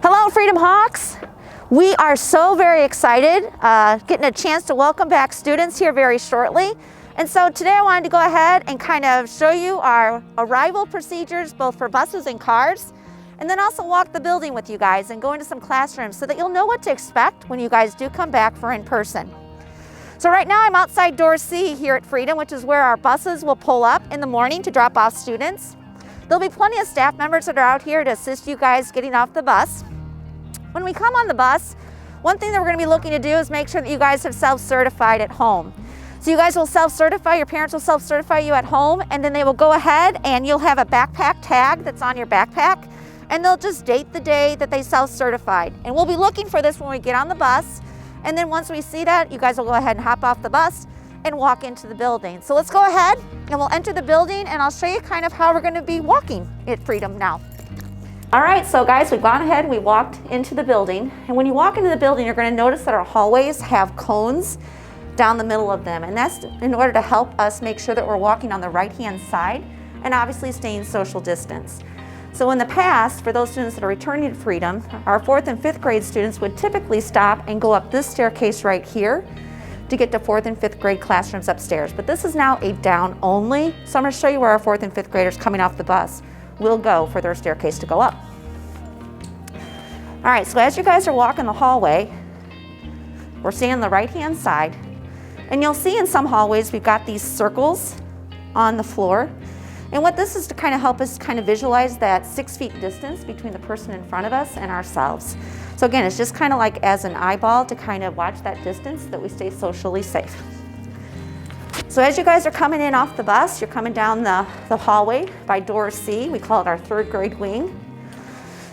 Hello, Freedom Hawks. We are so very excited getting a chance to welcome back students here very shortly. And so today I wanted to go ahead and kind of show you our arrival procedures, both for buses and cars, and then also walk the building with you guys and go into some classrooms so that you'll know what to expect when you guys do come back for in-person. So right now I'm outside door C here at Freedom, which is where our buses will pull up in the morning to drop off students. There'll be plenty of staff members that are out here to assist you guys getting off the bus. When we come on the bus, one thing that we're going to be looking to do is make sure that you guys have self-certified at home. So you guys will self-certify, your parents will self-certify you at home, and then they will go ahead and you'll have a backpack tag that's on your backpack, and they'll just date the day that they self-certified. And we'll be looking for this when we get on the bus, and then once we see that, you guys will go ahead and hop off the bus and walk into the building. So let's go ahead and we'll enter the building, and I'll show you kind of how we're going to be walking at Freedom now. All right, so guys, we've gone ahead and we walked into the building, and when you walk into the building, you're going to notice that our hallways have cones down the middle of them, and that's in order to help us make sure that we're walking on the right-hand side and obviously staying social distance. So in the past, for those students that are returning to Freedom, our 4th and 5th grade students would typically stop and go up this staircase right here to get to 4th and 5th grade classrooms upstairs. But this is now a down only, so I'm going to show you where our 4th and 5th graders coming off the bus will go for their staircase to go up. All right, so as you guys are walking the hallway, we're seeing on the right-hand side, and you'll see in some hallways we've got these circles on the floor. And what this is to kind of help us kind of visualize that 6 feet distance between the person in front of us and ourselves. So again, it's just kind of like as an eyeball to kind of watch that distance so that we stay socially safe. So as you guys are coming in off the bus, you're coming down the hallway by door C. We call it our 3rd grade wing.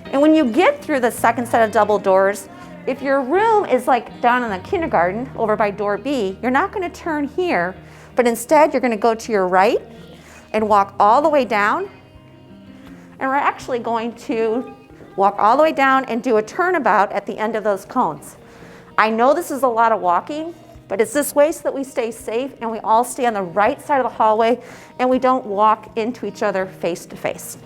And when you get through the second set of double doors, if your room is like down in the kindergarten over by door B, you're not going to turn here, but instead you're going to go to your right and walk all the way down. And we're actually going to walk all the way down and do a turnabout at the end of those cones. I know this is a lot of walking, but it's this way so that we stay safe and we all stay on the right side of the hallway and we don't walk into each other face to face.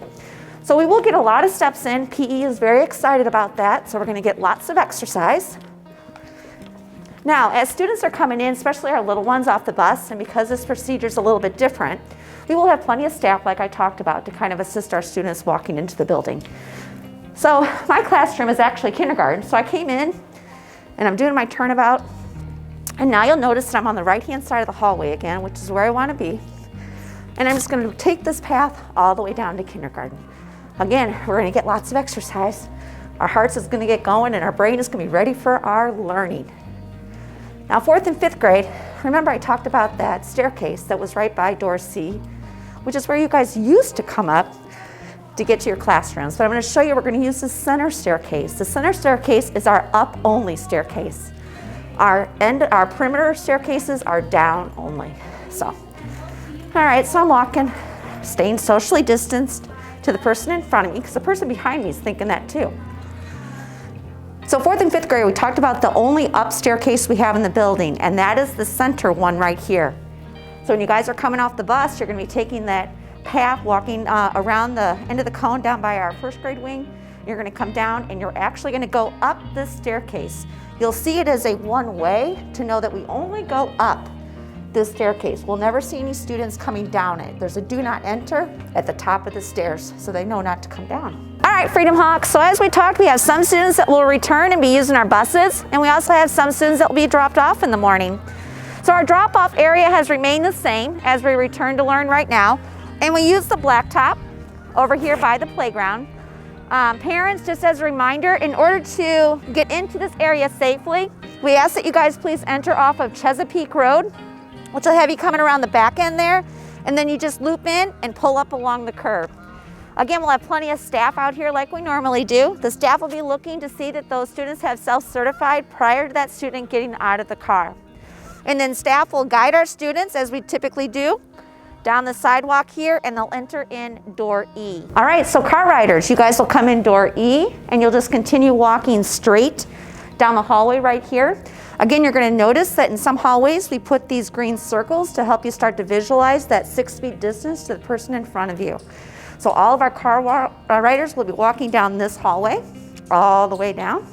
So we will get a lot of steps in. PE is very excited about that, so we're going to get lots of exercise. Now, as students are coming in, especially our little ones off the bus, and because this procedure is a little bit different, we will have plenty of staff, like I talked about, to kind of assist our students walking into the building. So my classroom is actually kindergarten, so I came in and I'm doing my turnabout, and now you'll notice that I'm on the right-hand side of the hallway again, which is where I want to be. And I'm just going to take this path all the way down to kindergarten. Again, we're going to get lots of exercise. Our hearts is going to get going and our brain is going to be ready for our learning. Now 4th and 5th grade, remember I talked about that staircase that was right by door C, which is where you guys used to come up to get to your classrooms. But I'm going to show you we're going to use the center staircase. The center staircase is our up-only staircase. Our perimeter staircases are down only. So, all right, so I'm walking, staying socially distanced to the person in front of me, because the person behind me is thinking that too. So 4th and 5th grade, we talked about the only up staircase we have in the building, and that is the center one right here. So when you guys are coming off the bus, you're going to be taking that path, walking around the end of the cone down by our 1st grade wing. You're going to come down and you're actually going to go up this staircase. You'll see it as a one-way to know that we only go up this staircase. We'll never see any students coming down it. There's a do not enter at the top of the stairs, so they know not to come down. All right, Freedom Hawks, so as we talked, we have some students that will return and be using our buses, and we also have some students that will be dropped off in the morning. So our drop-off area has remained the same as we return to learn right now, and we use the blacktop over here by the playground. Parents, just as a reminder, in order to get into this area safely, we ask that you guys please enter off of Chesapeake Road, which will have you coming around the back end there, and then you just loop in and pull up along the curb. Again, we'll have plenty of staff out here like we normally do. The staff will be looking to see that those students have self-certified prior to that student getting out of the car. And then staff will guide our students, as we typically do, down the sidewalk here, and they'll enter in door E. All right, so car riders, you guys will come in door E, and you'll just continue walking straight down the hallway right here. Again, you're going to notice that in some hallways we put these green circles to help you start to visualize that 6 feet distance to the person in front of you. So all of our car riders will be walking down this hallway. all the way down.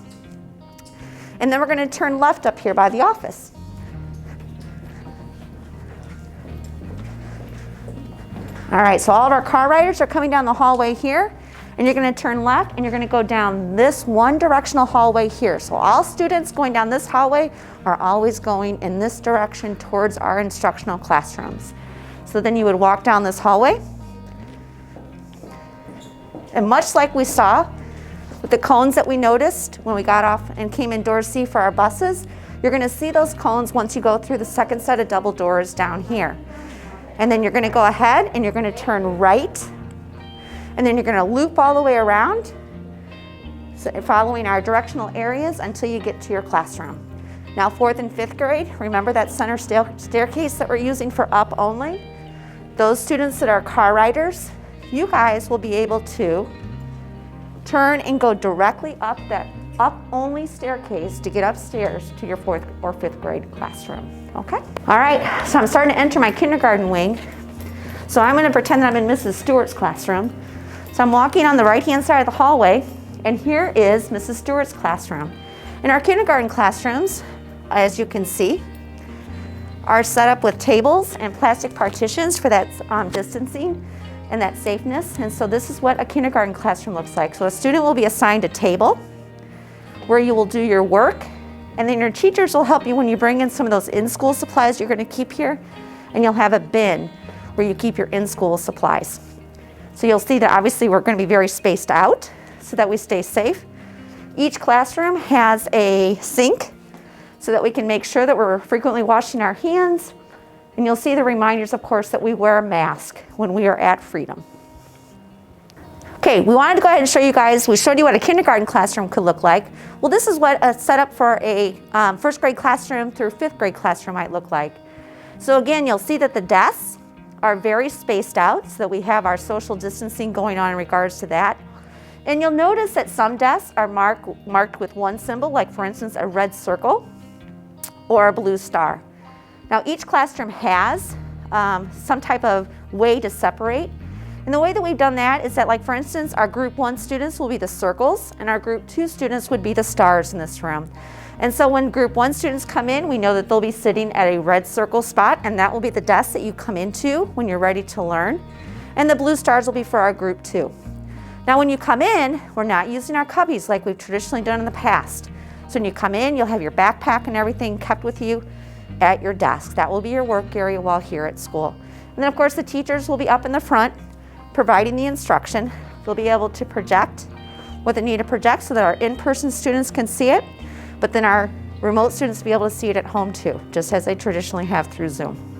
And then we're going to turn left up here by the office. All right, so all of our car riders are coming down the hallway here, and you're going to turn left and you're going to go down this one directional hallway here. So all students going down this hallway are always going in this direction towards our instructional classrooms. So then you would walk down this hallway, and much like we saw with the cones that we noticed when we got off and came in door C for our buses, you're going to see those cones once you go through the second set of double doors down here. And then you're going to go ahead and you're going to turn right, and then you're going to loop all the way around, so following our directional areas until you get to your classroom. Now 4th and 5th grade, remember that center staircase that we're using for up only? Those students that are car riders, you guys will be able to turn and go directly up that up only staircase to get upstairs to your 4th or 5th grade classroom. Okay? All right, so I'm starting to enter my kindergarten wing. So I'm going to pretend that I'm in Mrs. Stewart's classroom. So I'm walking on the right-hand side of the hallway, and here is Mrs. Stewart's classroom. In our kindergarten classrooms, as you can see, are set up with tables and plastic partitions for that distancing and that safeness. And so this is what a kindergarten classroom looks like. So a student will be assigned a table where you will do your work, and then your teachers will help you when you bring in some of those in-school supplies you're going to keep here, and you'll have a bin where you keep your in-school supplies. So you'll see that obviously we're going to be very spaced out so that we stay safe. Each classroom has a sink so that we can make sure that we're frequently washing our hands, and you'll see the reminders, of course, that we wear a mask when we are at Freedom. Okay, we wanted to go ahead and show you guys, we showed you what a kindergarten classroom could look like. Well, this is what a setup for a 1st grade classroom through 5th grade classroom might look like. So again, you'll see that the desks are very spaced out so that we have our social distancing going on in regards to that. And you'll notice that some desks are marked with one symbol, like for instance, a red circle or a blue star. Now each classroom has some type of way to separate. And the way that we've done that is that, like for instance, our group 1 students will be the circles, and our group 2 students would be the stars in this room. And so when group 1 students come in, we know that they'll be sitting at a red circle spot, and that will be the desk that you come into when you're ready to learn. And the blue stars will be for our group 2. Now when you come in, we're not using our cubbies like we've traditionally done in the past. So when you come in, you'll have your backpack and everything kept with you at your desk. That will be your work area while here at school. And then of course the teachers will be up in the front providing the instruction. They'll be able to project what they need to project so that our in-person students can see it, but then our remote students will be able to see it at home too, just as they traditionally have through Zoom.